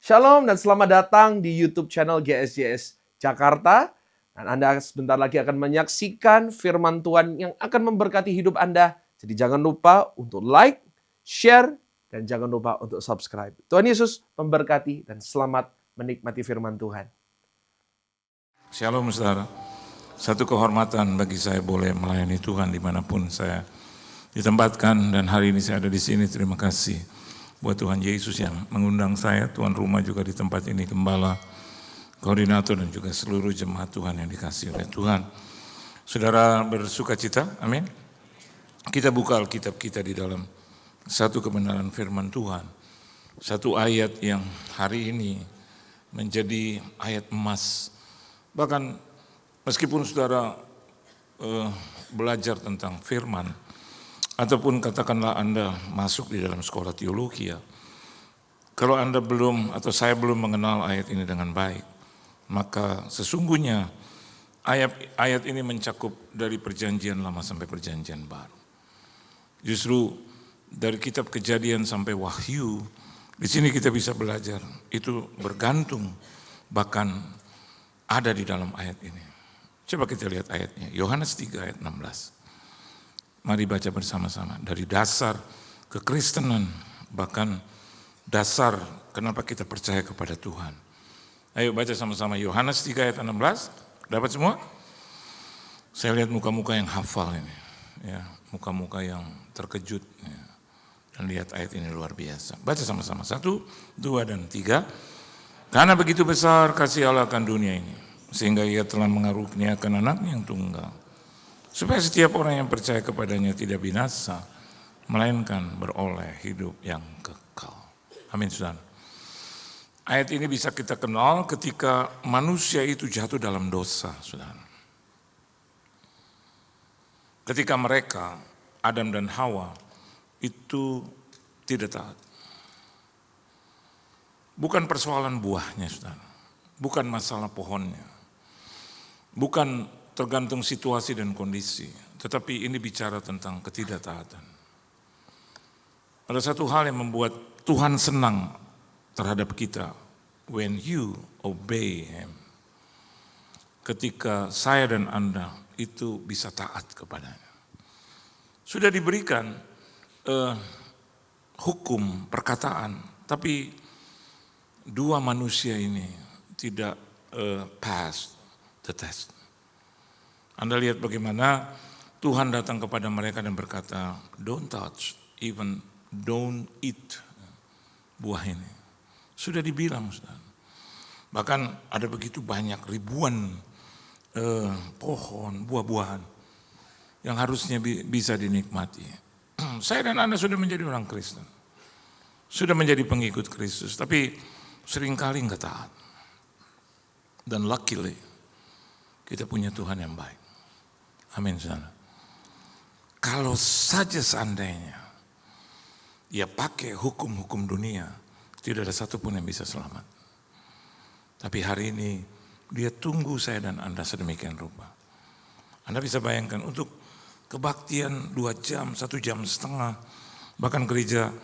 Shalom dan selamat datang di YouTube channel GSJS Jakarta. Dan Anda sebentar lagi akan menyaksikan firman Tuhan yang akan memberkati hidup Anda. Jadi jangan lupa untuk like, share, dan jangan lupa untuk subscribe. Tuhan Yesus memberkati dan selamat menikmati firman Tuhan. Shalom saudara, satu kehormatan bagi saya boleh melayani Tuhan dimanapun saya ditempatkan, dan hari ini saya ada di sini. Terima kasih buat Tuhan Yesus yang mengundang saya, tuan rumah juga di tempat ini, gembala, koordinator, dan juga seluruh jemaat Tuhan yang dikasihi oleh Tuhan. Saudara bersuka cita, amin. Kita buka Alkitab kita di dalam satu kebenaran firman Tuhan, satu ayat yang hari ini menjadi ayat emas. Bahkan meskipun saudara belajar tentang firman, ataupun katakanlah Anda masuk di dalam sekolah teologi ya, kalau Anda belum atau saya belum mengenal ayat ini dengan baik, maka sesungguhnya ayat ini mencakup dari perjanjian lama sampai perjanjian baru. Justru dari kitab Kejadian sampai Wahyu, di sini kita bisa belajar itu bergantung bahkan ada di dalam ayat ini. Coba kita lihat ayatnya, Yohanes 3 ayat 16. Mari baca bersama-sama dari dasar kekristenan, bahkan dasar kenapa kita percaya kepada Tuhan. Ayo baca sama-sama Yohanes 3 ayat 16. Dapat semua? Saya lihat muka-muka yang hafal ini, ya, muka-muka yang terkejut, ya. Dan lihat ayat ini luar biasa. Baca sama-sama, 1, 2, dan 3. Karena begitu besar kasih Allah akan dunia ini, sehingga ia telah mengaruniakan anaknya yang tunggal, supaya setiap orang yang percaya kepadanya tidak binasa, melainkan beroleh hidup yang kekal. Amin, saudara. Ayat ini bisa kita kenal ketika manusia itu jatuh dalam dosa, saudara. Ketika mereka, Adam dan Hawa, itu tidak taat. Bukan persoalan buahnya, saudara. Bukan masalah pohonnya. Bukan tergantung situasi dan kondisi, tetapi ini bicara tentang ketidaktaatan. Ada satu hal yang membuat Tuhan senang terhadap kita, when you obey Him. Ketika saya dan Anda itu bisa taat kepadanya. Sudah diberikan hukum, perkataan, tapi dua manusia ini tidak pass the test. Anda lihat bagaimana Tuhan datang kepada mereka dan berkata, don't touch, even don't eat buah ini. Sudah dibilang, saudara. Bahkan ada begitu banyak ribuan pohon, buah-buahan yang harusnya bisa dinikmati. Saya dan Anda sudah menjadi orang Kristen, sudah menjadi pengikut Kristus, tapi seringkali enggak taat. Dan luckily, kita punya Tuhan yang baik. Amin, saudara. Kalau saja seandainya dia pakai hukum-hukum dunia, tidak ada satupun yang bisa selamat. Tapi hari ini dia tunggu saya dan Anda sedemikian rupa. Anda bisa bayangkan untuk kebaktian 2 jam, 1 jam setengah, bahkan gereja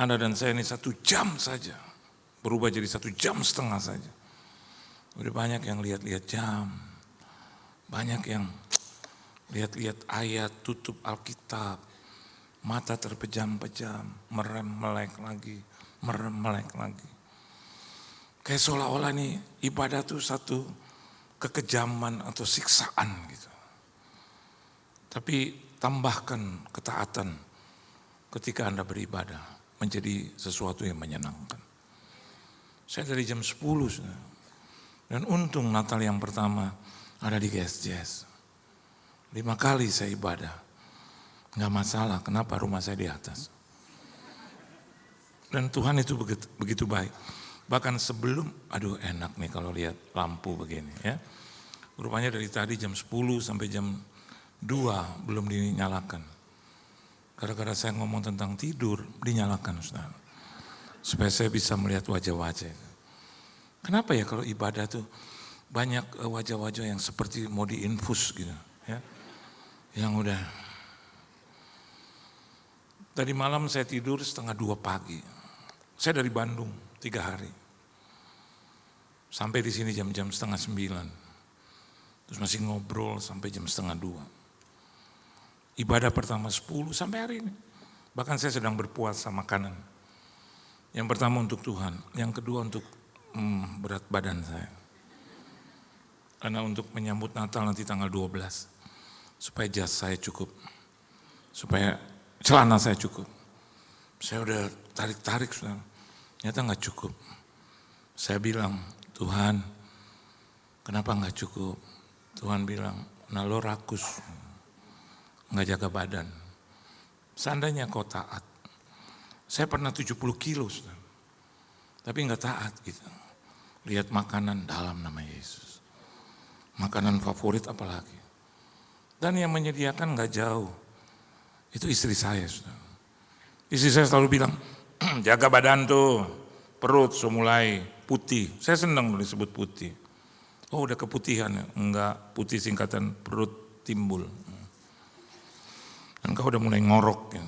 Anda dan saya ini 1 jam saja, berubah jadi 1 jam setengah saja. Udah banyak yang lihat-lihat jam, banyak yang lihat-lihat ayat, tutup Alkitab, mata terpejam-pejam, merem melek lagi. Kayak seolah-olah nih ibadah tuh satu kekejaman atau siksaan gitu. Tapi tambahkan ketaatan ketika Anda beribadah menjadi sesuatu yang menyenangkan. Saya dari jam 10 dan untung Natal yang pertama ada di GSJS. 5 kali saya ibadah, nggak masalah. Kenapa? Rumah saya di atas. Dan Tuhan itu begitu baik. Bahkan sebelum, aduh enak nih kalau lihat lampu begini ya. Rupanya dari tadi jam 10 sampai jam 2 belum dinyalakan. Gara-gara saya ngomong tentang tidur, dinyalakan, saudara. Supaya saya bisa melihat wajah-wajah. Kenapa ya kalau ibadah tuh banyak wajah-wajah yang seperti mau diinfus gitu ya. Yang udah. Tadi malam saya tidur 1:30 pagi. Saya dari Bandung 3 hari. Sampai di sini jam-jam 8:30. Terus masih ngobrol sampai jam 1:30. Ibadah pertama 10 sampai hari ini. Bahkan saya sedang berpuasa makanan. Yang pertama untuk Tuhan, yang kedua untuk berat badan saya. Karena untuk menyambut Natal nanti tanggal 12. Supaya jas saya cukup. Supaya celana saya cukup. Saya udah tarik-tarik, saudara. Ternyata gak cukup. Saya bilang, Tuhan, kenapa gak cukup? Tuhan bilang, nah lo rakus. Gak jaga badan. Seandainya kau taat. Saya pernah 70 kilo, saudara. Tapi gak taat gitu. Lihat makanan dalam nama Yesus. Makanan favorit apalagi. Dan yang menyediakan gak jauh. Itu istri saya, saudara. Istri saya selalu bilang, jaga badan tuh, perut mulai putih. Saya senang disebut putih. Oh udah keputihan ya? Enggak, putih singkatan perut timbul. Dan kau udah mulai ngorok. Ya.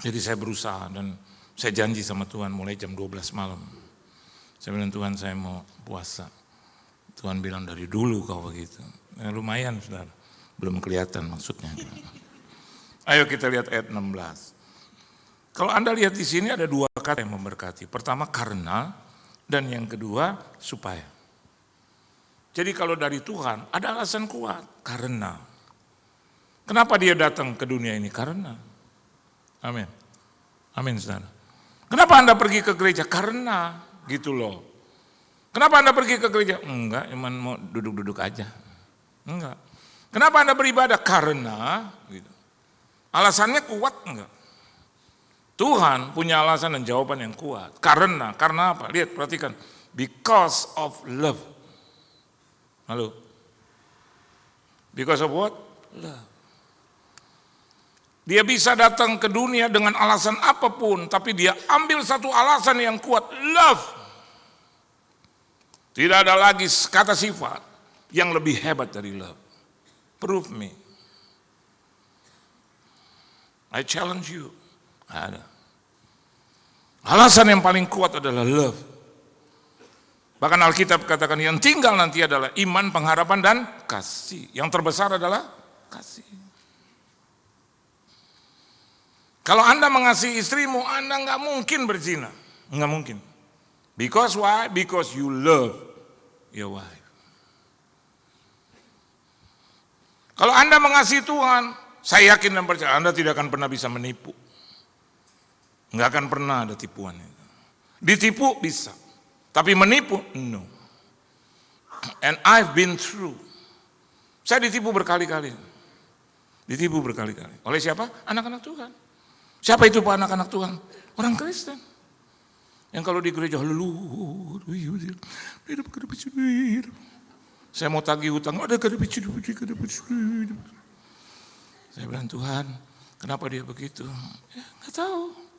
Jadi saya berusaha dan saya janji sama Tuhan mulai jam 12 malam. Saya bilang Tuhan saya mau puasa. Tuhan bilang dari dulu kau begitu. Ya, lumayan saudara, belum kelihatan maksudnya. Ayo kita lihat ayat 16. Kalau Anda lihat di sini ada dua kata yang memberkati. Pertama karena dan yang kedua supaya. Jadi kalau dari Tuhan ada alasan kuat karena. Kenapa dia datang ke dunia ini? Karena. Amin. Amin saudara. Kenapa Anda pergi ke gereja? Karena gitu loh. Kenapa Anda pergi ke gereja? Enggak, emang mau duduk-duduk aja. Enggak. Kenapa Anda beribadah? Karena gitu. Alasannya kuat enggak? Tuhan punya alasan dan jawaban yang kuat. Karena apa? Lihat, perhatikan. Because of love. Halo? Because of what? Love. Dia bisa datang ke dunia dengan alasan apapun, tapi dia ambil satu alasan yang kuat, love. Tidak ada lagi kata sifat yang lebih hebat dari love. Prove me. I challenge you. Ada. Alasan yang paling kuat adalah love. Bahkan Alkitab katakan yang tinggal nanti adalah iman, pengharapan, dan kasih. Yang terbesar adalah kasih. Kalau Anda mengasihi istrimu, Anda nggak mungkin berzina. Nggak mungkin. Because why? Because you love your wife. Kalau Anda mengasihi Tuhan, saya yakin dan percaya Anda tidak akan pernah bisa menipu. Nggak akan pernah ada tipuan itu. Ditipu bisa, tapi menipu, no. And I've been through. Saya ditipu berkali-kali. Ditipu berkali-kali. Oleh siapa? Anak-anak Tuhan. Siapa itu Pak anak-anak Tuhan? Orang Kristen. Yang kalau di gereja, saya mau tagih hutang, saya bilang Tuhan, kenapa dia begitu? Ya, nggak tahu.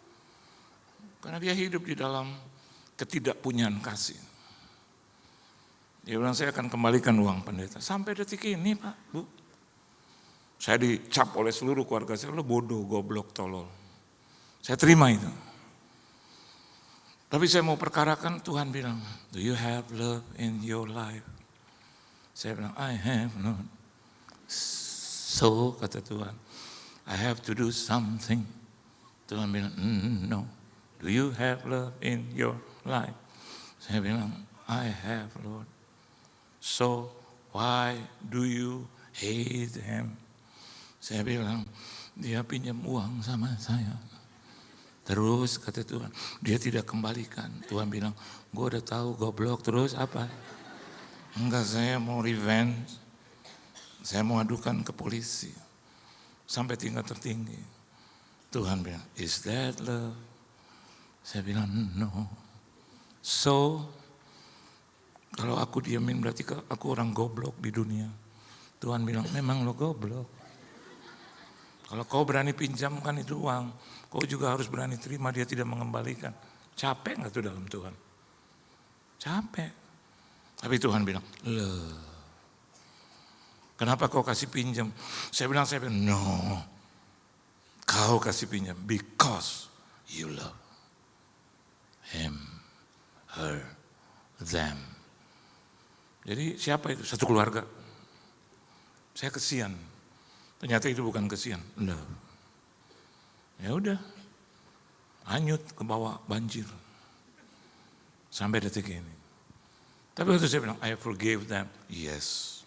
Karena dia hidup di dalam ketidakpunyaan kasih. Dia bilang saya akan kembalikan uang pendeta. Sampai detik ini Pak, Bu. Saya dicap oleh seluruh keluarga saya, lo bodoh, goblok, tolol. Saya terima itu. Tapi saya mau perkarakan, Tuhan bilang, do you have love in your life? Saya bilang, I have not. So, kata Tuhan, I have to do something. Tuhan bilang, no. Do you have love in your life? Saya bilang, I have, Lord. So, why do you hate him? Saya bilang, dia pinjam uang sama saya. Terus kata Tuhan, dia tidak kembalikan. Tuhan bilang, gue udah tahu goblok. Terus apa? Enggak, saya mau revenge. Saya mau adukan ke polisi. Sampai tingkat tertinggi. Tuhan bilang, is that love? Saya bilang, no. So, kalau aku diamin berarti aku orang goblok di dunia. Tuhan bilang, memang lo goblok. Kalau kau berani pinjamkan itu uang, kau juga harus berani terima, dia tidak mengembalikan. Capek gak tuh dalam Tuhan? Capek. Tapi Tuhan bilang, loh. Kenapa kau kasih pinjam? Saya bilang, no. Kau kasih pinjam because you love him, her, them, Jadi siapa itu? Satu keluarga. Saya kesian. Ternyata itu bukan kesian, love. Ya udah, hanyut ke bawah banjir. Sampai detik ini. Tapi waktu saya bilang, I forgive them. Yes,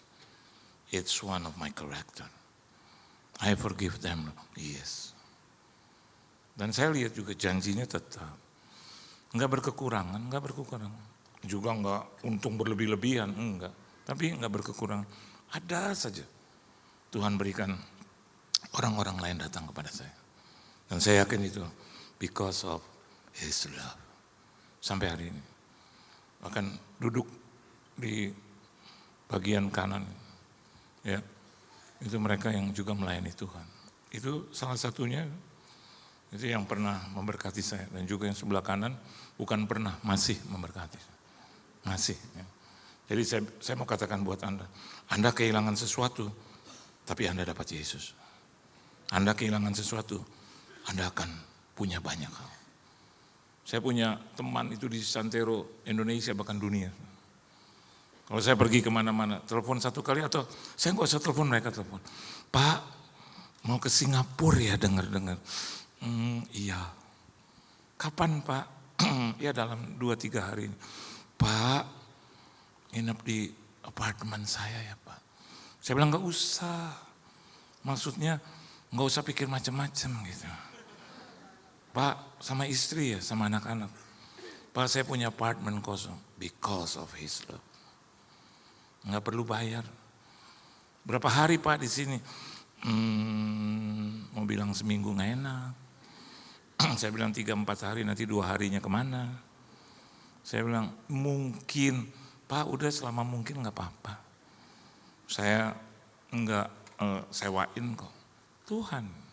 it's one of my character. I forgive them. Yes. Dan saya lihat juga janjinya tetap. Enggak berkekurangan. Juga enggak untung berlebih-lebihan, enggak. Tapi enggak berkekurangan. Ada saja Tuhan berikan orang-orang lain datang kepada saya. Dan saya yakin itu because of His love. Sampai hari ini. Bahkan duduk di bagian kanan. Ya, itu mereka yang juga melayani Tuhan. Itu salah satunya, itu yang pernah memberkati saya. Dan juga yang sebelah kanan bukan pernah, masih memberkati. Masih. Ya. Jadi saya mau katakan buat Anda kehilangan sesuatu, tapi Anda dapat Yesus. Anda kehilangan sesuatu, Anda akan punya banyak hal. Saya punya teman itu di Santero, Indonesia, bahkan dunia. Kalau saya pergi kemana-mana, telepon satu kali atau saya nggak usah telepon, mereka telepon. Pak, mau ke Singapura ya, dengar-dengar. Iya. Kapan Pak? Ya dalam 2-3 hari. Pak, nginep di apartemen saya ya Pak. Saya bilang nggak usah. Maksudnya nggak usah pikir macam-macam gitu. Pak, sama istri ya, sama anak-anak. Pak, saya punya apartemen kosong because of His love. Nggak perlu bayar. Berapa hari Pak di sini? Mau bilang seminggu nggak enak. Saya bilang 3-4 hari, nanti 2 harinya kemana? Saya bilang mungkin, Pak udah selama mungkin nggak apa-apa. Saya nggak sewain kok. Tuhan.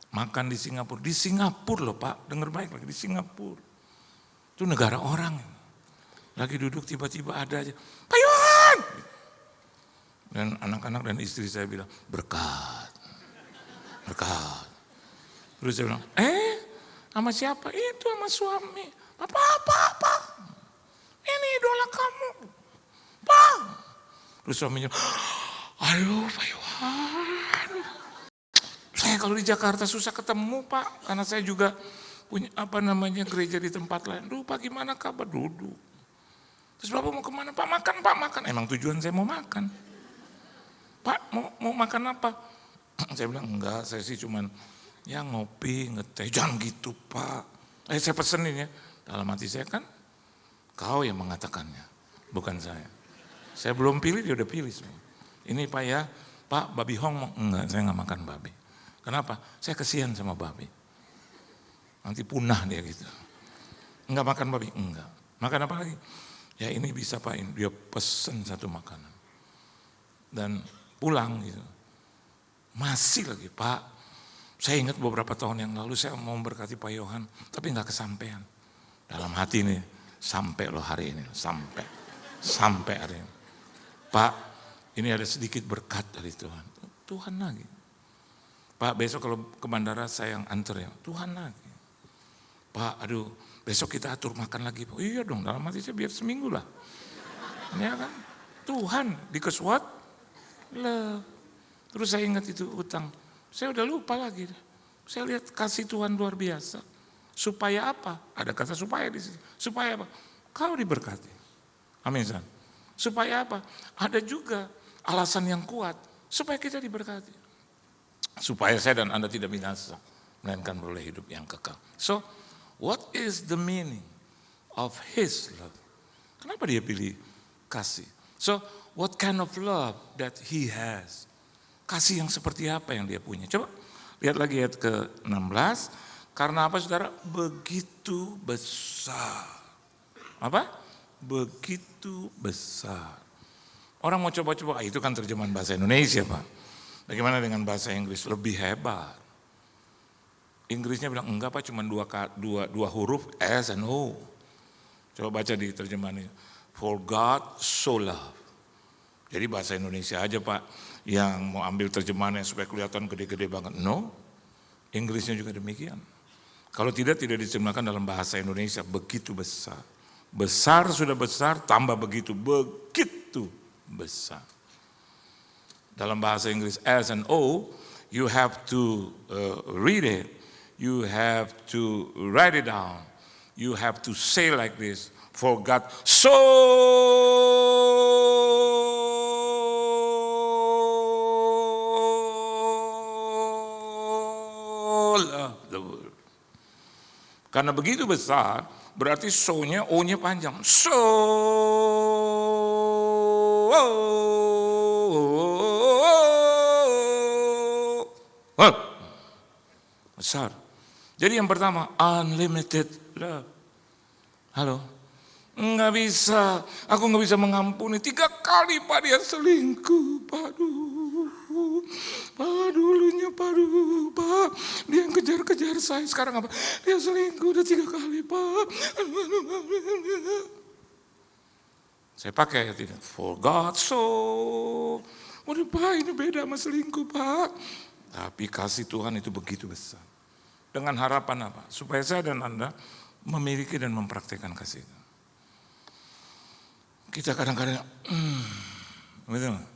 Makan di Singapura loh Pak, dengar baik lagi, di Singapura. Itu negara orang. Lagi duduk tiba-tiba ada aja, Pak Yohan! Dan anak-anak dan istri saya bilang, berkat. Terus saya bilang, sama siapa? Itu sama suami. Apa? Ini idola kamu. Pak. Terus suaminya, aduh Pak Yohan. Saya kalau di Jakarta susah ketemu Pak. Karena saya juga punya gereja di tempat lain. Duh Pak gimana kabar? Duduk. Terus Bapak mau kemana? Pak makan. Emang tujuan saya mau makan. Pak mau makan apa? Saya bilang enggak, saya sih cuman ya ngopi, ngeteh. Jangan gitu Pak. Saya pesenin ya. Dalam hati saya kan, kau yang mengatakannya, bukan saya. Saya belum pilih, dia udah pilih semua. Ini Pak ya, Pak babi hong mau. Enggak, saya enggak makan babi. Kenapa? Saya kesian sama babi. Nanti punah dia gitu. Enggak makan babi? Enggak. Makan apa lagi? Ya ini bisa Pak, ini. Dia pesen satu makanan. Dan pulang gitu. Masih lagi Pak, saya ingat beberapa tahun yang lalu saya mau memberkati Pak Yohan, tapi enggak kesampaian. Dalam hati ini, sampai loh hari ini, sampai hari ini. Pak, ini ada sedikit berkat dari Tuhan. Tuhan lagi. Pak, besok kalau ke bandara saya yang antar ya, Tuhan lagi. Pak, aduh, besok kita atur makan lagi. Pak. Iya dong, dalam hati saya biar seminggu lah. Ya kan? Tuhan dikesuat, terus saya ingat itu utang. Saya udah lupa lagi. Saya lihat kasih Tuhan luar biasa. Supaya apa? Ada kata supaya di sini. Supaya apa? Kau diberkati. Amin. Supaya apa? Ada juga alasan yang kuat. Supaya kita diberkati. Supaya saya dan Anda tidak binasa. Melainkan boleh hidup yang kekal. So, what is the meaning of His love? Kenapa dia pilih kasih? So, what kind of love that He has? Kasih yang seperti apa yang dia punya? Coba lihat lagi ayat ke-16. Karena apa saudara? Begitu besar. Apa? Begitu besar. Orang mau coba-coba, itu kan terjemahan bahasa Indonesia Pak. Bagaimana dengan bahasa Inggris? Lebih hebat. Inggrisnya bilang enggak Pak, cuma dua huruf S and O. Coba baca di terjemahan ini. For God so love. Jadi bahasa Indonesia aja Pak yang mau ambil terjemahannya supaya kelihatan gede-gede banget. No, Inggrisnya juga demikian. Kalau tidak diterjemahkan dalam bahasa Indonesia begitu besar. Besar sudah besar, tambah begitu besar. Dalam bahasa Inggris S and O, you have to read it, you have to write it down, you have to say like this, for God so loved the world. Karena begitu besar, berarti so-nya, O-nya panjang. So besar. Jadi yang pertama, unlimited love. Halo? Nggak bisa, aku nggak bisa mengampuni. 3 kali Pak dia selingkuh. Pak dulunya Pak. Dia yang kejar-kejar saya. Sekarang apa? Dia selingkuh udah 3 kali Pak. Saya pakai ayat ini. For God so. Waduh Pak ini beda sama selingkuh Pak. Tapi kasih Tuhan itu begitu besar. Dengan harapan apa? Supaya saya dan Anda memiliki dan mempraktikkan kasih itu. Kita kadang-kadang, betul nggak?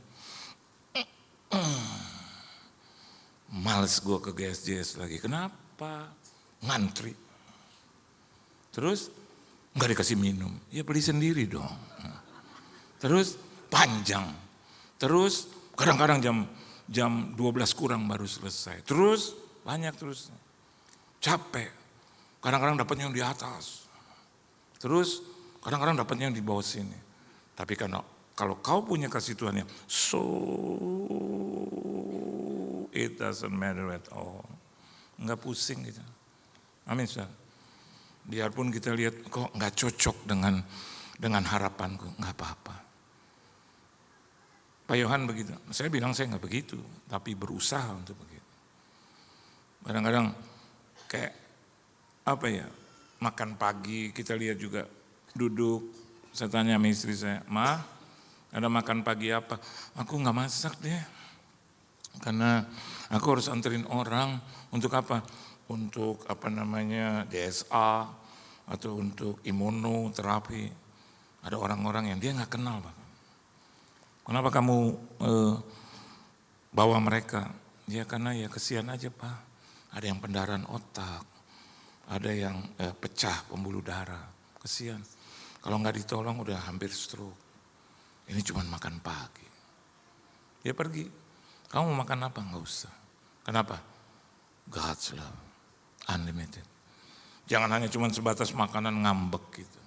Males gue ke GSJS lagi. Kenapa? Ngantri. Terus nggak dikasih minum. Ya beli sendiri dong. Terus panjang. Terus kadang-kadang jam 12 kurang baru selesai. Terus banyak terus. Capek. Kadang-kadang dapatnya yang di atas. Terus kadang-kadang dapatnya yang di bawah sini. Tapi kalau kau punya kasih Tuhan yang so it doesn't matter at all. Enggak pusing gitu. Amin saudara. Biarpun kita lihat kok enggak cocok dengan harapanku, enggak apa-apa. Pak Yohan begitu. Saya bilang saya enggak begitu, tapi berusaha untuk begitu. Kadang-kadang kayak apa ya, makan pagi kita lihat juga duduk. Saya tanya sama istri saya, Ma, ada makan pagi apa? Aku nggak masak deh, karena aku harus anterin orang untuk apa? Untuk apa namanya DSA atau untuk imunoterapi. Ada orang-orang yang dia nggak kenal, Pak. Kenapa kamu bawa mereka? Ya karena ya kesian aja Pak. Ada yang pendarahan otak, ada yang pecah pembuluh darah, kesian. Kalau nggak ditolong udah hampir stroke. Ini cuma makan pagi. Dia pergi. Kamu mau makan apa? Nggak usah. Kenapa? God's love, unlimited. Jangan hanya cuma sebatas makanan ngambek gitu.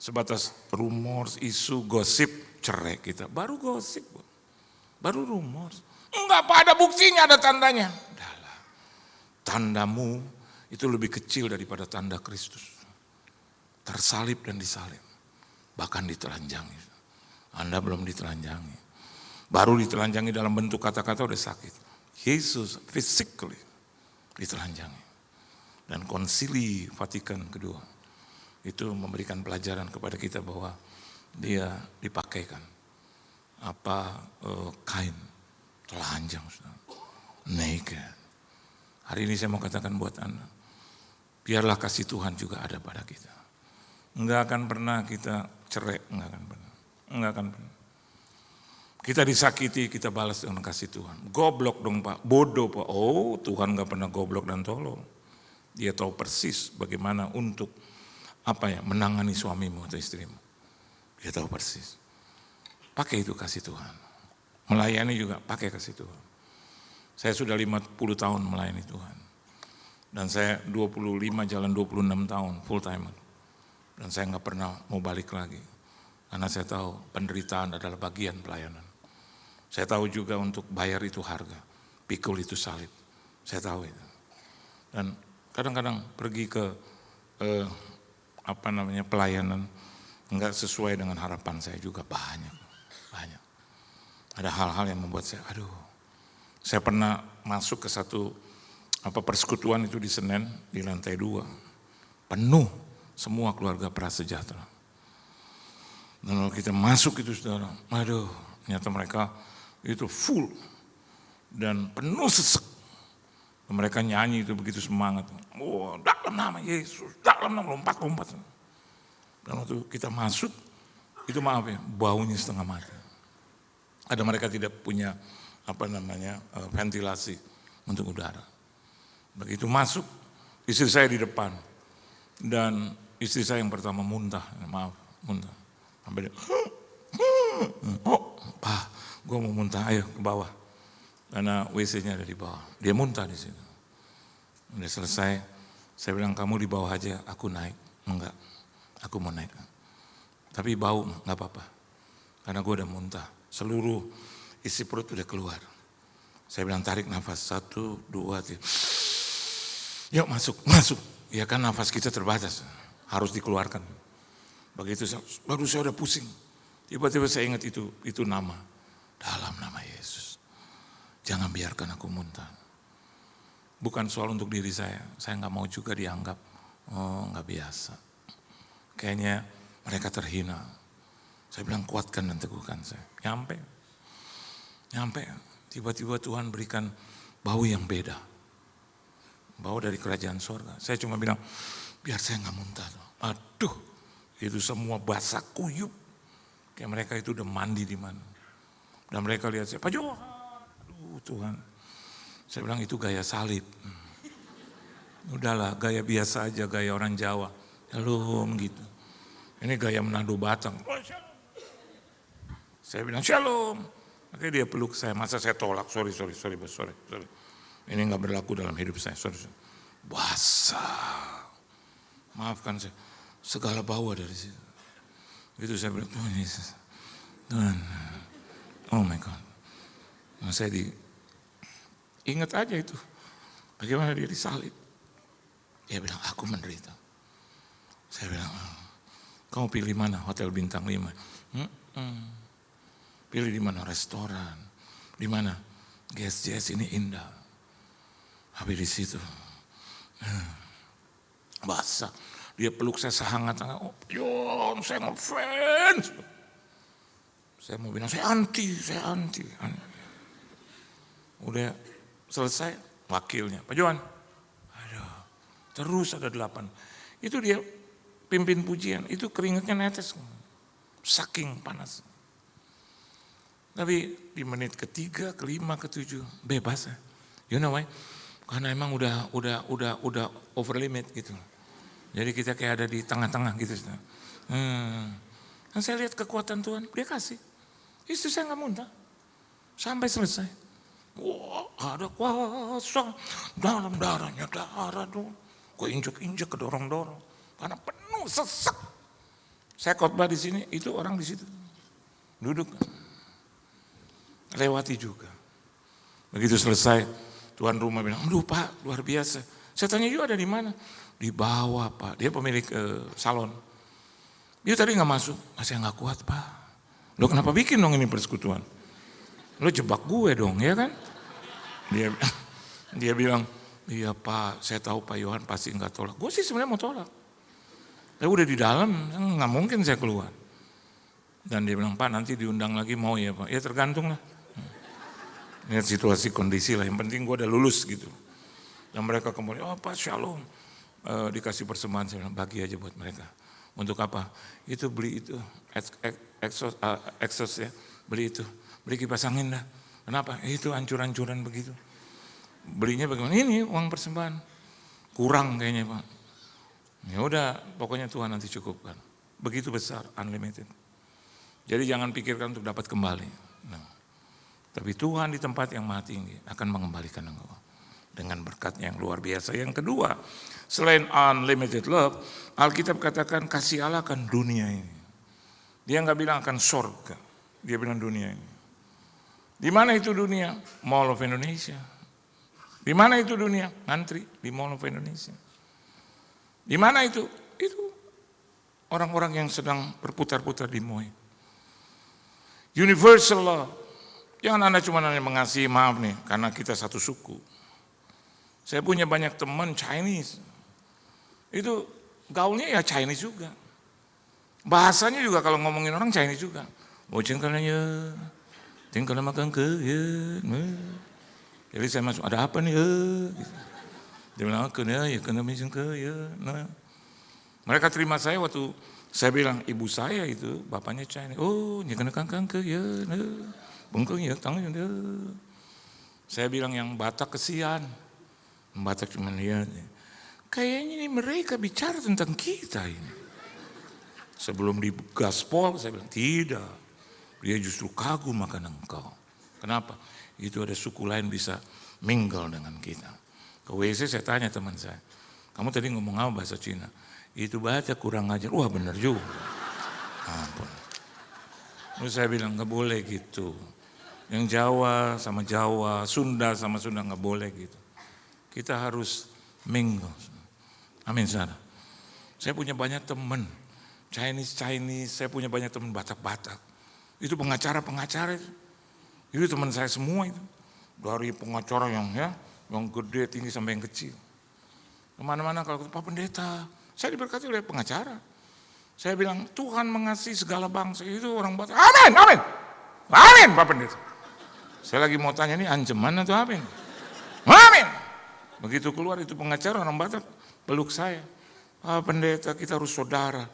Sebatas rumors, isu, gosip, cerai kita. Baru gosip, baru rumors. Enggak apa ada buktinya, ada tandanya. Udahlah. Tandamu itu lebih kecil daripada tanda Kristus. Tersalib dan disalib, bahkan ditelanjangi. Anda belum ditelanjangi, baru ditelanjangi dalam bentuk kata-kata udah sakit. Yesus physically ditelanjangi. Dan konsili Vatikan kedua itu memberikan pelajaran kepada kita bahwa dia dipakaikan kain telanjang, naked. Hari ini saya mau katakan buat Anda, biarlah kasih Tuhan juga ada pada kita. Enggak akan pernah kita cerai, enggak akan pernah. Kita disakiti, kita balas dengan kasih Tuhan. Goblok dong Pak, bodoh Pak. Oh Tuhan enggak pernah goblok dan tolol. Dia tahu persis bagaimana untuk menangani suamimu atau istrimu. Dia tahu persis. Pakai itu kasih Tuhan. Melayani juga pakai kasih Tuhan. Saya sudah 50 tahun melayani Tuhan. Dan saya 25 jalan 26 tahun full timer. Dan saya nggak pernah mau balik lagi. Karena saya tahu penderitaan adalah bagian pelayanan. Saya tahu juga untuk bayar itu harga. Pikul itu salib. Saya tahu itu. Dan kadang-kadang pergi ke pelayanan nggak sesuai dengan harapan saya juga banyak. Ada hal-hal yang membuat saya, saya pernah masuk ke satu persekutuan itu di Senen di lantai 2. Penuh. Semua keluarga prasejahtera. Dan kalau kita masuk itu saudara, ternyata mereka itu full dan penuh sesek. Dan mereka nyanyi itu begitu semangat. Dalam nama Yesus, dalam nama lompat-lompat. Dan waktu kita masuk, itu maaf ya, baunya setengah mati. Ada mereka tidak punya ventilasi untuk udara. Begitu masuk, istri saya di depan. Dan istri saya yang pertama muntah. Sampai dia, oh, Pak, gue mau muntah, ayo ke bawah. Karena WC-nya ada di bawah. Dia muntah di situ. Udah selesai, saya bilang kamu di bawah aja, aku naik. Enggak, aku mau naik. Tapi bau nggak apa-apa, karena gue udah muntah. Seluruh isi perut udah keluar. Saya bilang tarik nafas, 1, 2, 3. Yuk masuk. Ya kan nafas kita terbatas, harus dikeluarkan. Begitu baru saya udah pusing. Tiba-tiba saya ingat itu nama. Dalam nama Yesus, jangan biarkan aku muntah. Bukan soal untuk diri saya nggak mau juga dianggap, oh nggak biasa. Kayaknya mereka terhina. Saya bilang kuatkan dan teguhkan saya. Nyampe. Tiba-tiba Tuhan berikan bau yang beda. Bau dari kerajaan sorga. Saya cuma bilang, biar saya nggak muntah. Aduh, itu semua basah kuyup. Kayak mereka itu udah mandi di mana. Dan mereka lihat saya, Pak Jo, aduh Tuhan. Saya bilang itu gaya salib. Udahlah, gaya biasa aja, gaya orang Jawa. Shalom gitu. Ini gaya Manado Batang. Saya bilang shalom. Akhirnya dia peluk saya. Masa saya tolak? Sorry. Ini nggak berlaku dalam hidup saya. Sorry. Basah. Maafkan saya. Segala bau dari situ. Itu saya bilang, Tuhan Yesus. Tuhan. Oh my God. Nah, saya ingat aja itu. Bagaimana dia disalib. Dia bilang, aku menderita. Saya bilang, kamu pilih mana? Hotel bintang 5. Pilih di mana? Restoran. Di mana? GSJS ini indah. Habis di situ. Basah. Dia peluk saya sehangat-hangat. Oh, Yon, saya ngefans. Saya mau bilang, saya anti. Udah selesai, wakilnya. Pak Johan. Aduh, terus ada 8. Itu dia pimpin pujian, itu keringatnya netes. Saking panas. Tapi di menit ke-3, ke-5, ke-7, bebas ya. You know why? Karena emang udah over limit gitu. Jadi kita kayak ada di tengah-tengah gitu. Dan saya lihat kekuatan Tuhan, dia kasih. Istri saya nggak muntah. Sampai selesai. Wah, ada kuasa dalam darahnya, darah dong. Gue injek-injek, kedorong-dorong. Karena penuh sesak. Saya khotbah di sini, itu orang di situ. Duduk. Lewati juga. Begitu selesai, tuan rumah bilang, aduh Pak, luar biasa. Saya tanya, you ada di mana? Di bawah Pak, dia pemilik salon. Dia tadi nggak masuk, saya nggak kuat Pak. Lo kenapa bikin dong ini persekutuan? Lo jebak gue dong, ya kan? Dia bilang, iya Pak, saya tahu Pak Yohan pasti nggak tolak. Gue sih sebenarnya mau tolak. Saya udah di dalam, nggak mungkin saya keluar. Dan dia bilang, Pak nanti diundang lagi mau ya Pak? Ya tergantung lah. Lihat situasi kondisi lah, yang penting gue udah lulus gitu. Dan mereka kembali, oh Pak Shalom. Dikasih persembahan, saya bilang bagi aja buat mereka. Untuk apa? Itu beli itu, exhaust ya, beli itu. Beli kipas angin dah. Kenapa? Itu hancur-hancuran begitu. Belinya bagaimana? Ini uang persembahan. Kurang kayaknya Pak. Ya udah, pokoknya Tuhan nanti cukupkan. Begitu besar, unlimited. Jadi jangan pikirkan untuk dapat kembali. Nah, tapi Tuhan di tempat yang maha tinggi akan mengembalikan engkau dengan berkatnya yang luar biasa. Yang kedua, selain unlimited love, Alkitab katakan kasih Allah akan dunia ini. Dia nggak bilang akan surga, dia bilang dunia ini. Di mana itu dunia? Mall of Indonesia. Di mana itu dunia? Ngantri di Mall of Indonesia. Di mana itu? Itu orang-orang yang sedang berputar-putar di MOI. Universal love. Jangan Anda cuma hanya mengasihi, maaf nih, karena kita satu suku. Saya punya banyak teman Chinese. Itu gaulnya ya Chinese juga. Bahasanya juga kalau ngomongin orang Chinese juga. Boceng kalanya, tinggal makan ke ya. Jadi saya masuk, ada apa nih? Gitu. Dia bilang, kena ya, kena mesin ke ya. Nah. Mereka terima saya waktu Saya bilang, ibu saya itu, bapaknya Chinese. Oh, kena kangke ya, bengkeng ya, tangan ya. Saya bilang yang Batak kesian. Batak cuma lihat. Kayaknya ini mereka bicara tentang kita ini. Sebelum di gaspol, saya bilang, tidak. Dia justru kagum akan engkau. Kenapa? Itu ada suku lain bisa mingle dengan kita. Ke WC saya tanya teman saya, kamu tadi ngomong apa bahasa Cina? Itu baca kurang ajar. Wah benar juga. Ampun. Terus saya bilang, nggak boleh gitu. Yang Jawa sama Jawa, Sunda sama Sunda nggak boleh gitu. Kita harus mingle. Amin saudara. Saya punya banyak teman Chinese, saya punya banyak teman Batak. Itu pengacara itu teman saya semua itu. Dari pengacara yang gede, tinggi sampai yang kecil. Kemana-mana kalau Pak Pendeta, saya diberkati oleh pengacara. Saya bilang, Tuhan mengasihi segala bangsa, itu orang Batak. Amin, amin. Amin Pak Pendeta. Saya lagi mau tanya, ini ancaman atau apa ini? Amin. Begitu keluar itu pengacara orang Batak, peluk saya. Pak Pendeta, kita harus saudara.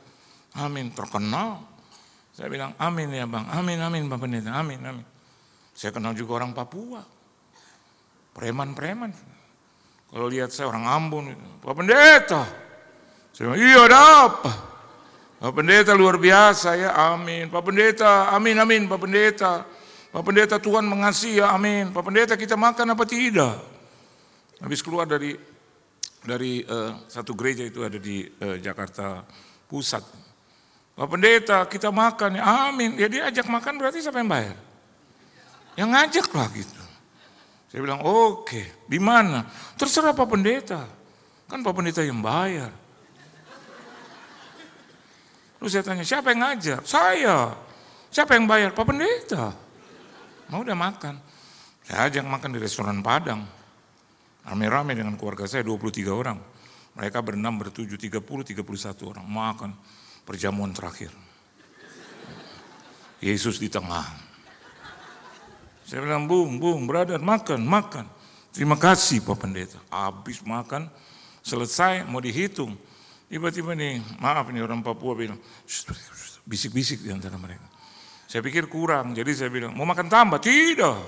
Amin, terkenal. Saya bilang, amin ya bang, amin Pak Pendeta, amin. Saya kenal juga orang Papua, preman. Kalau lihat saya orang Ambon, Pak Pendeta. Saya bilang, iya ada apa? Pak Pendeta luar biasa ya, amin. Pak Pendeta, amin Pak Pendeta. Pak Pendeta Tuhan mengasihi ya, amin. Pak Pendeta kita makan apa tidak? Habis keluar dari satu gereja itu ada di Jakarta Pusat. Pak Pendeta kita makan ya, amin. Ya dia ajak makan berarti siapa yang bayar? Yang ngajak lah gitu. Saya bilang oke, di mana? Terserah Pak Pendeta. Kan Pak Pendeta yang bayar. Terus saya tanya, siapa yang ngajak? Saya. Siapa yang bayar? Pak Pendeta. Mau udah makan. Saya ajak makan di restoran Padang. Rame-rame dengan keluarga saya 23 orang. Mereka berenam, bertujuh, 31 orang. Makan perjamuan terakhir. Yesus di tengah. Saya bilang, bung, brother, makan. Terima kasih Pak Pendeta. Habis makan, selesai mau dihitung. Tiba-tiba nih, maaf nih orang Papua bilang, bisik-bisik di antara mereka. Saya pikir kurang, jadi saya bilang, mau makan tambah? Tidak.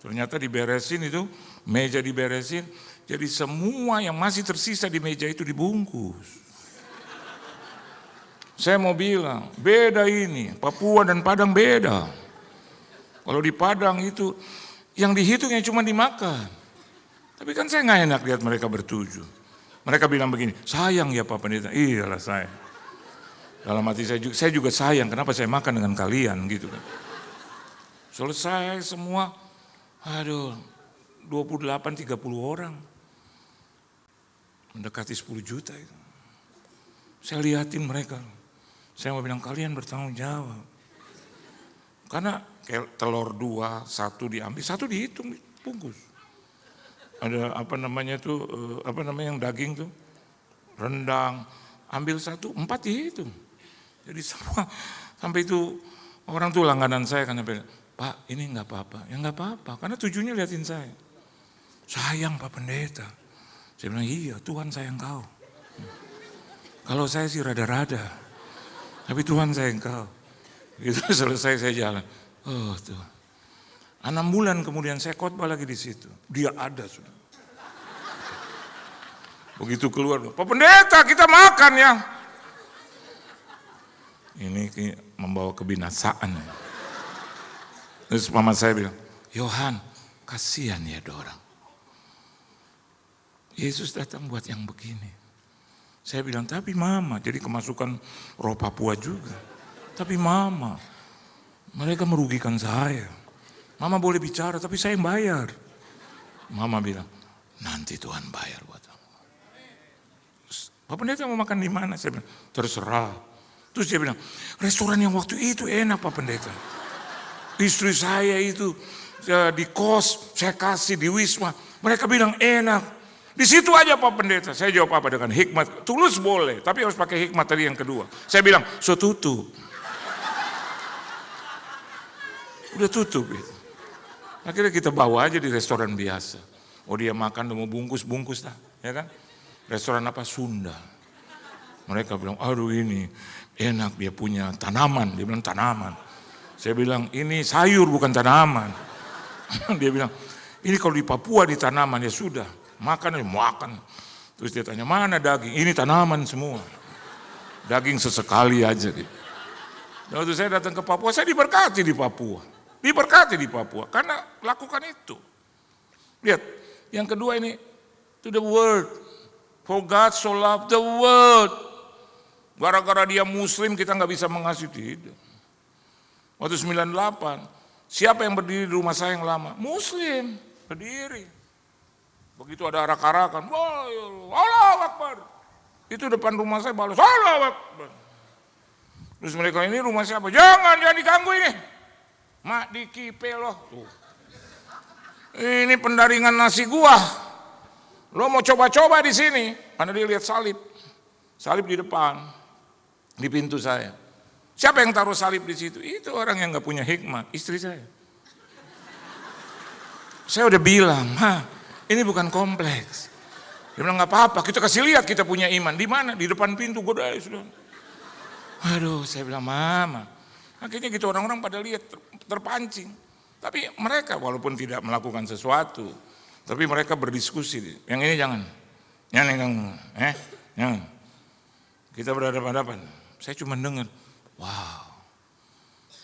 Ternyata diberesin itu, meja diberesin, jadi semua yang masih tersisa di meja itu dibungkus. Saya mau bilang, beda ini, Papua dan Padang beda. Kalau di Padang itu, yang dihitung yang cuma dimakan. Tapi kan saya nggak enak lihat mereka bertujuh. Mereka bilang begini, sayang ya Pak Pendeta. Iyalah sayang. Dalam hati saya juga sayang, kenapa saya makan dengan kalian gitu kan. Selesai semua, 28-30 orang. Mendekati 10 juta itu. Saya lihatin mereka. Saya mau bilang kalian bertanggung jawab. Karena kayak telur 2, 1 diambil, 1 dihitung, bungkus. Ada yang daging tuh, rendang, ambil 1, 4 dihitung. Jadi semua, sampai itu orang tuh langganan saya kan sampai, Pak ini enggak apa-apa, ya enggak apa-apa, karena tujuannya liatin saya. Sayang Pak Pendeta. Saya bilang iya Tuhan sayang kau. Kalau saya sih rada-rada, tapi Tuhan sayang kau. Itu selesai saya jalan. Oh Tuhan. 6 bulan kemudian saya khotbah lagi di situ. Dia ada sudah. Begitu keluar, Pak Pendeta kita makan ya. Ini membawa kebinasaan. Terus mama saya bilang, Yohan kasihan ya dorang. Yesus datang buat yang begini. Saya bilang, tapi mama, jadi kemasukan roh Papua juga. Tapi mama, mereka merugikan saya. Mama boleh bicara, tapi saya yang bayar. Mama bilang, nanti Tuhan bayar buat kamu. Pak Pendeta mau makan di mana? Saya bilang, terserah. Terus dia bilang, restoran yang waktu itu enak Pak Pendeta. Istri saya itu di kos, saya kasih di Wisma. Mereka bilang enak. Di situ aja Pak Pendeta. Saya jawab apa dengan hikmat. Tulus boleh, tapi harus pakai hikmat tadi yang kedua. Saya bilang, so tutup. Udah tutup gitu. Akhirnya kita bawa aja di restoran biasa. Oh dia makan mau bungkus lah, ya kan? Restoran apa? Sunda. Mereka bilang, aduh ini enak dia punya tanaman. Dia bilang tanaman. Saya bilang ini sayur bukan tanaman. Dia bilang ini kalau di Papua di tanaman ya sudah. Makan ya makan. Terus dia tanya mana daging? Ini tanaman semua. Daging sesekali aja gitu. Dan waktu saya datang ke Papua, saya diberkati di Papua. Diberkati di Papua karena lakukan itu. Lihat, yang kedua ini to the word. For God so loved the world. Gara-gara dia muslim kita nggak bisa mengasihi, tidak. Waktu 98, siapa yang berdiri di rumah saya yang lama? Muslim, berdiri. Begitu ada arak-arakan, wah, Allahu Akbar. Itu depan rumah saya balas, Allahu Akbar. Terus mereka, ini rumah siapa? Jangan diganggu ini. Mak dikipe loh. Tuh. Ini pendaringan nasi gua. Lo mau coba-coba di sini, karena dia lihat salib. Salib di depan, di pintu saya. Siapa yang taruh salib di situ? Itu orang yang nggak punya hikmah, istri saya. Saya udah bilang, ini bukan kompleks. Dia bilang nggak apa-apa, kita kasih lihat kita punya iman. Di mana? Di depan pintu, godai sudah. Aduh, saya bilang mama. Akhirnya gitu orang-orang pada lihat terpancing. Tapi mereka walaupun tidak melakukan sesuatu, tapi mereka berdiskusi. Yang ini jangan. Jangan. Kita berhadapan-hadapan. Saya cuma dengar, wow,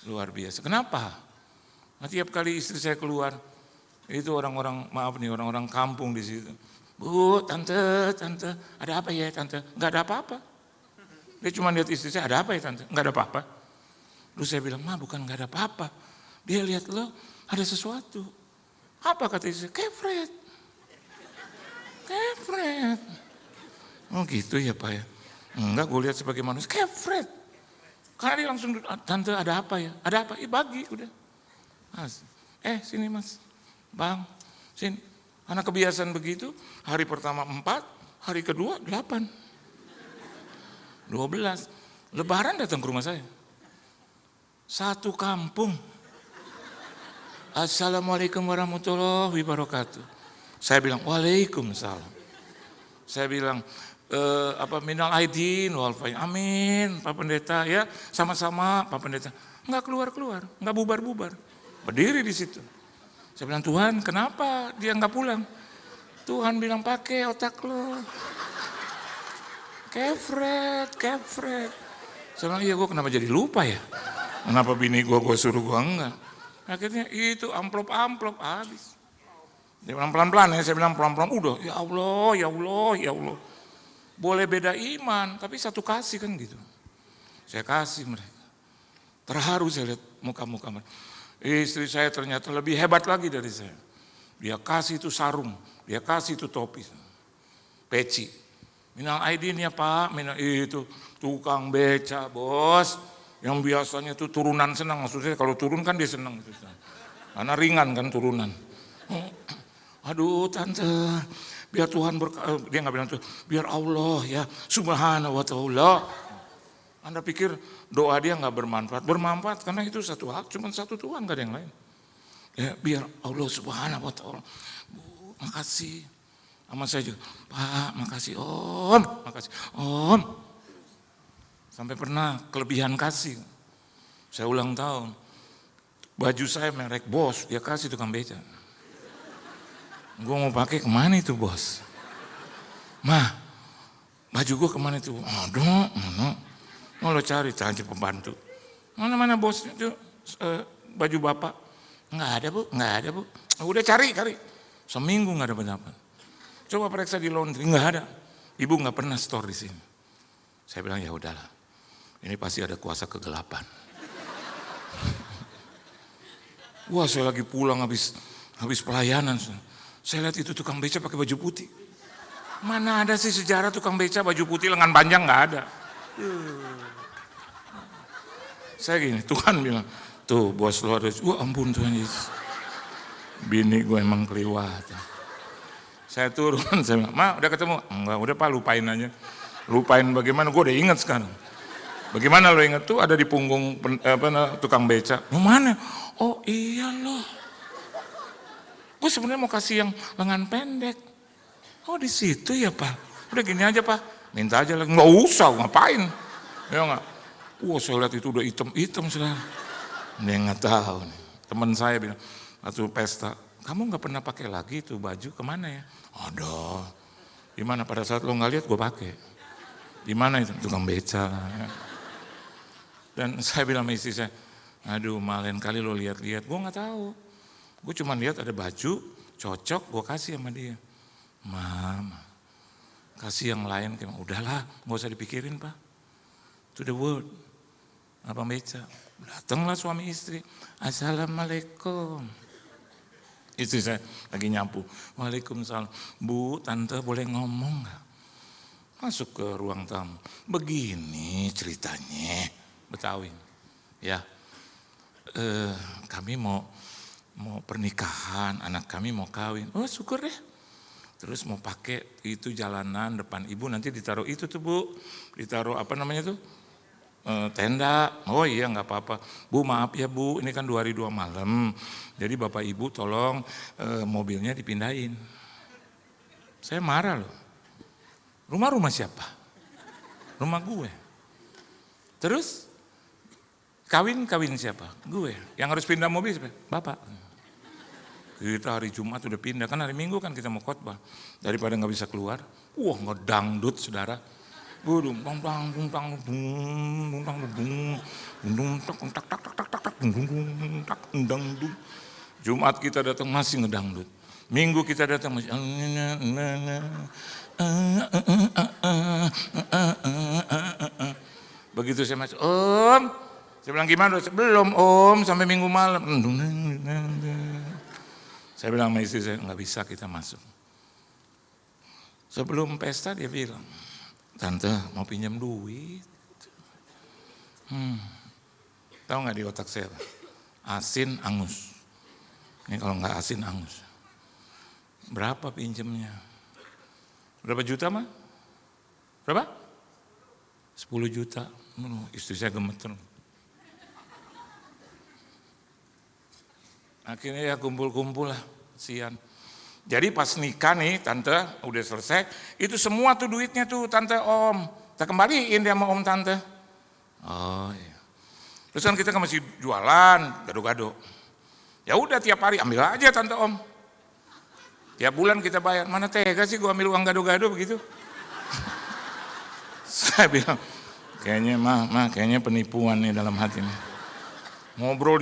luar biasa. Kenapa? Tiap kali istri saya keluar, itu orang-orang, maaf nih, orang-orang kampung di situ. Bu, tante, ada apa ya tante? Enggak ada apa-apa. Dia cuma lihat istri saya, ada apa ya tante? Enggak ada apa-apa. Lalu saya bilang, ma bukan enggak ada apa-apa. Dia lihat lo, ada sesuatu. Apa kata istri? Kefret. Oh gitu ya Pak ya. Enggak, gue lihat sebagai manusia, kefret. Karena dia langsung, tante ada apa ya? Ada apa? Bagi, udah. Mas, sini mas. Bang, sini. Karena kebiasaan begitu, hari pertama 4, hari kedua 8. 12. Lebaran datang ke rumah saya. Satu kampung. Assalamualaikum warahmatullahi wabarakatuh. Saya bilang, waalaikumsalam. Saya bilang, minal aidin wal faizin. Amin, Pak Pendeta ya, sama-sama Pak Pendeta. Enggak keluar-keluar, enggak bubar-bubar. Berdiri di situ. Saya bilang, Tuhan kenapa dia enggak pulang? Tuhan bilang, pakai otak lo. Kefret. Saya bilang, iya gue kenapa jadi lupa ya? Kenapa bini gue suruh gue enggak? Akhirnya itu amplop habis. Dia bilang pelan-pelan ya, saya bilang pelan-pelan, udah ya Allah. Boleh beda iman, tapi satu kasih kan gitu. Saya kasih mereka. Terharu saya lihat muka-muka mereka. Istri saya ternyata lebih hebat lagi dari saya. Dia kasih itu sarung, dia kasih itu topi, peci. Minal aidin ya Pak, itu tukang beca bos. Yang biasanya itu turunan senang, maksudnya kalau turun kan dia senang. Karena ringan kan turunan. Aduh tante, biar Tuhan dia nggak bilang tuh, biar Allah ya subhanahu wa ta'ala. Anda pikir doa dia nggak bermanfaat? Bermanfaat karena itu satu hak, cuma satu Tuhan, nggak ada yang lain. Ya, biar Allah subhanahu wa ta'ala. Bu, makasih. Sama saya juga, Pak makasih Om, makasih Om. Sampai pernah kelebihan kasih. Saya ulang tahun. Baju saya merek Bos, dia kasih tukang beca. Gue mau pakai kemana itu bos? Mah, baju gue kemana itu? Aduh, mana? Mau lo cari pembantu. Mana bos itu baju bapak? Nggak ada bu. Udah cari. Seminggu nggak dapat. Coba periksa di laundry, nggak ada. Ibu nggak pernah store di sini. Saya bilang ya udahlah, ini pasti ada kuasa kegelapan. Wah saya lagi pulang habis pelayanan. Saya lihat itu tukang beca pakai baju putih. Mana ada sih sejarah tukang beca baju putih lengan panjang, nggak ada. Saya gini, Tuhan bilang, tuh bos lo ada, wah ampun Tuhan Yesus. Bini gue emang keliwat. Saya turun, saya bilang, Ma udah ketemu? Enggak, udah Pak lupain aja. Lupain bagaimana, gue udah ingat sekarang. Bagaimana lo ingat tuh ada di punggung tukang beca. Yang mana? Oh iya loh. Gue sebenarnya mau kasih yang lengan pendek. Oh di situ ya Pak. Udah gini aja Pak, Minta aja lagi, nggak usah, ngapain? Ya nggak? Wah saya lihat itu udah hitam-hitam saudara. Dia nggak tahu nih. Teman saya bilang, waktu pesta, kamu nggak pernah pakai lagi itu baju, kemana ya? Ada. Gimana pada saat lo nggak lihat gue pakai. Di mana itu? Tukang beca. Ya. Dan saya bilang sama istri saya, aduh lain kali lo lihat-lihat, gue nggak tahu. Gue cuma lihat ada baju, cocok, gue kasih sama dia. Mama, kasih yang lain, udahlah, nggak usah dipikirin pak. To the world, apa beca. Datanglah suami istri, assalamualaikum. Istri saya lagi nyapu, waalaikumsalam. Bu, tante boleh ngomong nggak? Masuk ke ruang tamu. Begini ceritanya, Betawi. Ya, kami mau pernikahan, anak kami mau kawin. Oh syukur deh. Terus mau pakai itu jalanan depan ibu nanti ditaruh itu tuh bu, ditaruh apa namanya tuh? Tenda. Oh iya nggak apa-apa. Bu maaf ya bu, ini kan 2 hari 2 malam. Jadi bapak ibu tolong mobilnya dipindahin. Saya marah loh. Rumah siapa? Rumah gue. Terus kawin siapa? Gue. Yang harus pindah mobil siapa? Bapak. Kita hari Jumat udah pindah, kan hari Minggu kan kita mau khotbah. Daripada nggak bisa keluar, ngedangdut saudara. Jumat kita datang masih ngedangdut. Minggu kita datang masih begitu saya masuk, Om, saya bilang gimana? Belum Om, sampai Minggu malam. Saya bilang sama istri saya, nggak bisa kita masuk. Sebelum pesta dia bilang, tante mau pinjam duit. Tahu nggak di otak saya? Asin, angus. Ini kalau nggak asin, angus. Berapa pinjamnya? Berapa juta mah? Berapa? 10 juta. Istri saya gemeter. Akhirnya ya kumpul-kumpul lah, sian. Jadi pas nikah nih tante udah selesai, itu semua tuh duitnya tuh tante om, kita kembaliin dia sama om tante. Oh iya. Terus kan kita kan masih jualan, gado-gado. Ya udah tiap hari ambil aja tante om. Tiap bulan kita bayar, mana tega sih gua ambil uang gado-gado begitu. Saya bilang, kayaknya kayaknya penipuan nih dalam hati nih. Ngobrol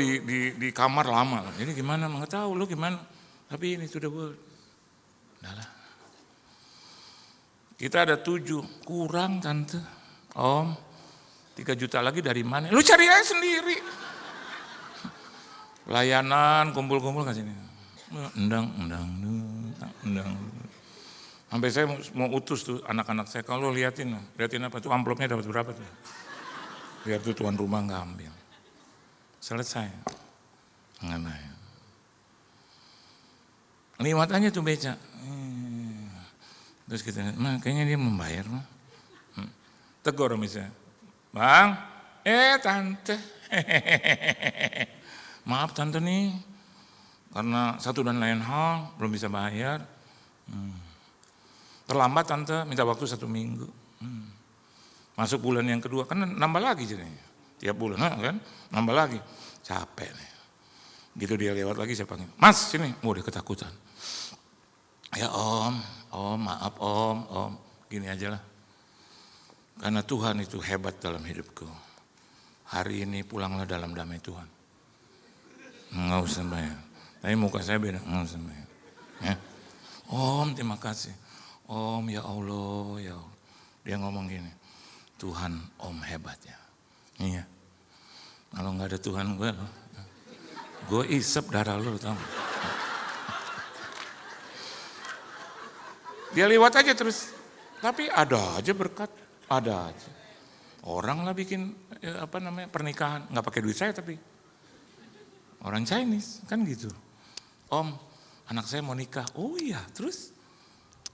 di kamar lama, jadi gimana? Nggak tahu lo gimana. Tapi ini sudah world. Udahlah. Kita ada 7, kurang tante. Om, 3 juta lagi dari mana? Lu cari aja sendiri. Layanan, kumpul-kumpul ke sini. Endang. Sampai saya mau utus tuh anak-anak saya, kalau liatin apa tuh amplopnya dapat berapa tuh. Biar tuh tuan rumah nggak ambil. Selesai. Enggak. Liwat aja tuh beca. Terus kita, kayaknya dia membayar. Tegur misalnya. Bang, tante. Maaf tante nih. Karena satu dan lain hal, belum bisa bayar. Terlambat tante, minta waktu 1 minggu. Masuk bulan yang kedua, kan nambah lagi jadinya. Tiap bulan kan, nambah lagi. Capek nih. Gitu dia lewat lagi saya panggil. Mas sini, dia ketakutan. Ya om, maaf om. Gini aja lah. Karena Tuhan itu hebat dalam hidupku. Hari ini pulanglah dalam damai Tuhan. Enggak usah bayar. Tapi muka saya beda, enggak usah bayar. Ya. Om terima kasih. Om ya Allah. Dia ngomong gini. Tuhan om hebat ya. Iya. Kalau nggak ada Tuhan gue isep darah lo tau. Dia lewat aja terus. Tapi ada aja berkat, ada aja. Orang lah bikin pernikahan, nggak pakai duit saya tapi orang Chinese kan gitu. Om, anak saya mau nikah. Oh iya, terus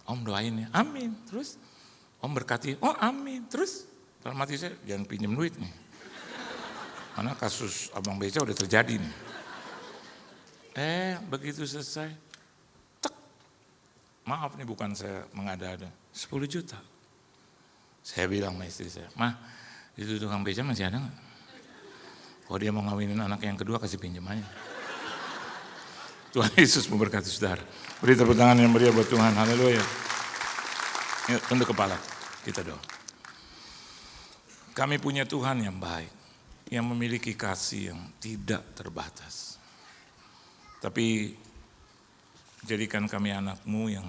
om doain ya, amin. Terus om berkati, oh amin. Terus dalam hati saya jangan pinjam duit nih. Karena kasus Abang Beca udah terjadi nih. Begitu selesai, tek. Maaf nih bukan saya mengada-ada, 10 juta. Saya bilang sama istri saya, "Mah, itu tukang beca masih ada nggak? Kalau dia mau ngawinin anak yang kedua, kasih pinjam aja." Tuhan Yesus memberkati saudara. Beri tepuk tangan yang meriah buat Tuhan. Haleluya. Yuk, tunduk kepala. Kita doa. Kami punya Tuhan yang baik, yang memiliki kasih yang tidak terbatas. Tapi jadikan kami anak-Mu yang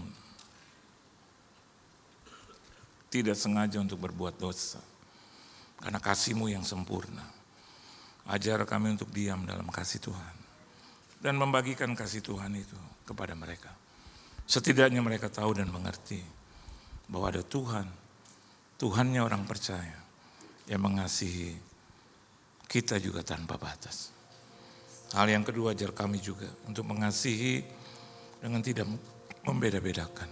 tidak sengaja untuk berbuat dosa. Karena kasih-Mu yang sempurna. Ajar kami untuk diam dalam kasih Tuhan. Dan membagikan kasih Tuhan itu kepada mereka. Setidaknya mereka tahu dan mengerti bahwa ada Tuhan, Tuhannya orang percaya, yang mengasihi kita juga tanpa batas. Hal yang kedua, ajar kami juga untuk mengasihi dengan tidak membeda-bedakan.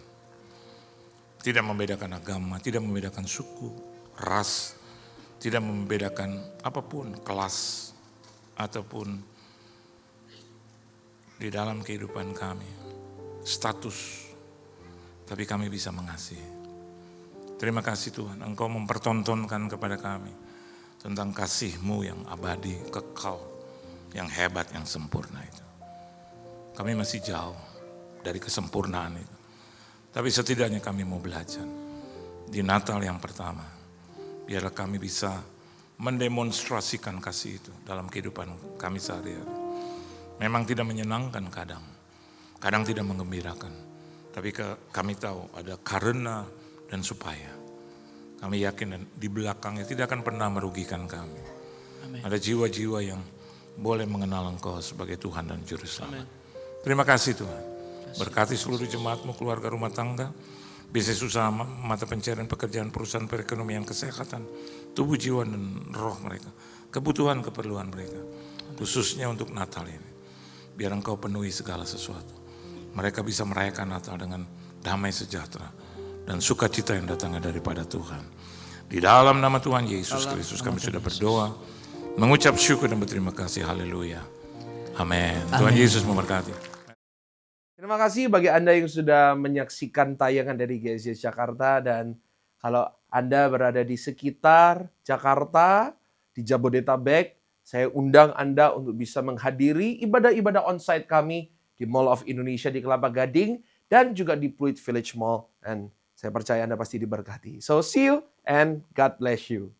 Tidak membedakan agama, tidak membedakan suku, ras, tidak membedakan apapun, kelas, ataupun di dalam kehidupan kami, status, tapi kami bisa mengasihi. Terima kasih Tuhan, Engkau mempertontonkan kepada kami tentang kasih-Mu yang abadi, kekal, yang hebat, yang sempurna itu. Kami masih jauh dari kesempurnaan itu. Tapi setidaknya kami mau belajar. Di Natal yang pertama, biarlah kami bisa mendemonstrasikan kasih itu dalam kehidupan kami sehari-hari. Memang tidak menyenangkan kadang tidak menggembirakan. Tapi kami tahu ada karena dan supaya. Kami yakin dan di belakangnya tidak akan pernah merugikan kami. Amen. Ada jiwa-jiwa yang boleh mengenal Engkau sebagai Tuhan dan Juru Selamat. Terima kasih Tuhan. Berkati seluruh jemaat-Mu, keluarga, rumah tangga, bisnis usaha, mata pencarian pekerjaan, perusahaan perekonomian, kesehatan, tubuh, jiwa, dan roh mereka. Kebutuhan, keperluan mereka. Khususnya untuk Natal ini. Biar Engkau penuhi segala sesuatu. Mereka bisa merayakan Natal dengan damai sejahtera dan sukacita yang datangnya daripada Tuhan. Di dalam nama Tuhan Yesus Kristus kami sudah berdoa, mengucap syukur dan berterima kasih. Haleluya. Amin. Tuhan Yesus memberkati. Terima kasih bagi Anda yang sudah menyaksikan tayangan dari GSJS Jakarta, dan kalau Anda berada di sekitar Jakarta, di Jabodetabek, saya undang Anda untuk bisa menghadiri ibadah-ibadah onsite kami di Mall of Indonesia di Kelapa Gading dan juga di Pluit Village Mall. Dan saya percaya Anda pasti diberkati. So see you and God bless you.